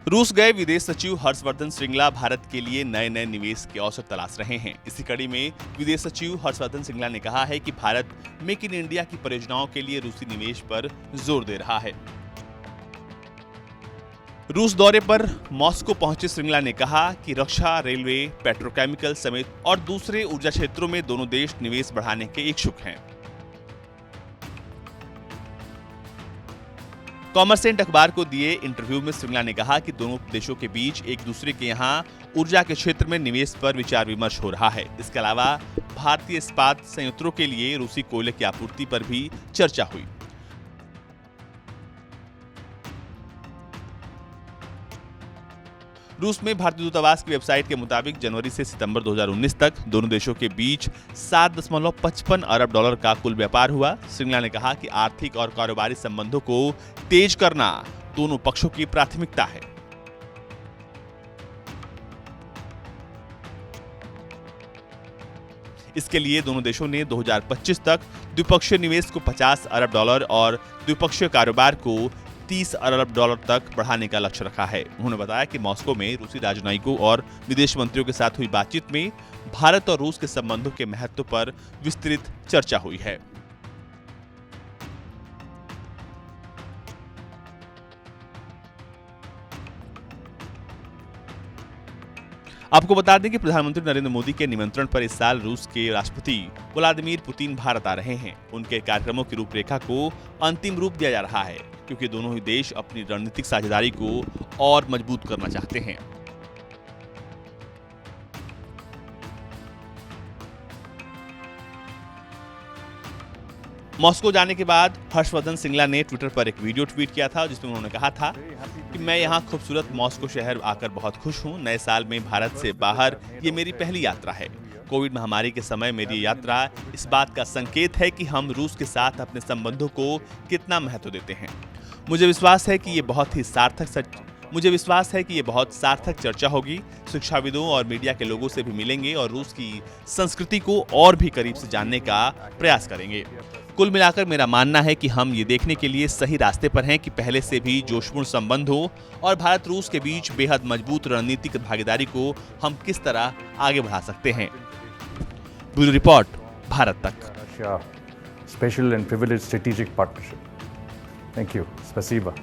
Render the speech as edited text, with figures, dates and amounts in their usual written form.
रूस गए विदेश सचिव हर्षवर्धन श्रृंगला भारत के लिए नए नए निवेश के अवसर तलाश रहे हैं। इसी कड़ी में विदेश सचिव हर्षवर्धन श्रृंगला ने कहा है कि भारत मेक इन इंडिया की परियोजनाओं के लिए रूसी निवेश पर जोर दे रहा है। रूस दौरे पर मॉस्को पहुंचे श्रृंगला ने कहा कि रक्षा, रेलवे, पेट्रोकेमिकल समेत और दूसरे ऊर्जा क्षेत्रों में दोनों देश निवेश बढ़ाने के इच्छुक हैं। कॉमर्सेंट अखबार को दिए इंटरव्यू में श्रृंगला ने कहा कि दोनों देशों के बीच एक दूसरे के यहां ऊर्जा के क्षेत्र में निवेश पर विचार विमर्श हो रहा है। इसके अलावा भारतीय इस्पात संयंत्रों के लिए रूसी कोयले की आपूर्ति पर भी चर्चा हुई। रूस में भारतीय दूतावास की वेबसाइट के मुताबिक जनवरी से सितंबर 2019 तक दोनों देशों के बीच 7.55 अरब डॉलर का कुल व्यापार हुआ। श्रृंगला ने कहा कि आर्थिक और कारोबारी संबंधों को तेज करना दोनों पक्षों की प्राथमिकता है। इसके लिए दोनों देशों ने 2025 तक द्विपक्षीय निवेश को 50 अरब डॉलर और द्विपक्षीय कारोबार को 30 अरब डॉलर तक बढ़ाने का लक्ष्य रखा है। उन्होंने बताया कि मॉस्को में रूसी राजनयिकों और विदेश मंत्रियों के साथ हुई बातचीत में भारत और रूस के संबंधों के महत्व पर विस्तृत चर्चा हुई है। आपको बता दें कि प्रधानमंत्री नरेंद्र मोदी के निमंत्रण पर इस साल रूस के राष्ट्रपति व्लादिमीर पुतिन भारत आ रहे हैं। उनके कार्यक्रमों की रूपरेखा को अंतिम रूप दिया जा रहा है, क्योंकि दोनों ही देश अपनी रणनीतिक साझेदारी को और मजबूत करना चाहते हैं। मॉस्को जाने के बाद हर्षवर्धन श्रृंगला ने ट्विटर पर एक वीडियो ट्वीट किया था, जिसमें उन्होंने कहा था कि मैं यहाँ खूबसूरत मॉस्को शहर आकर बहुत खुश हूँ। नए साल में भारत से बाहर ये मेरी पहली यात्रा है। कोविड महामारी के समय मेरी यात्रा इस बात का संकेत है कि हम रूस के साथ अपने संबंधों को कितना महत्व देते हैं। मुझे विश्वास है कि ये बहुत सार्थक चर्चा होगी। शिक्षाविदों और मीडिया के लोगों से भी मिलेंगे और रूस की संस्कृति को और भी करीब से जानने का प्रयास करेंगे। कुल मिलाकर मेरा मानना है कि हम ये देखने के लिए सही रास्ते पर हैं कि पहले से भी जोशपूर्ण संबंध हो और भारत रूस के बीच बेहद मजबूत रणनीतिक भागीदारी को हम किस तरह आगे बढ़ा सकते हैं। ब्यूरो रिपोर्ट, भारत तक। Special and privileged strategic partnership. Thank you. Spasiba.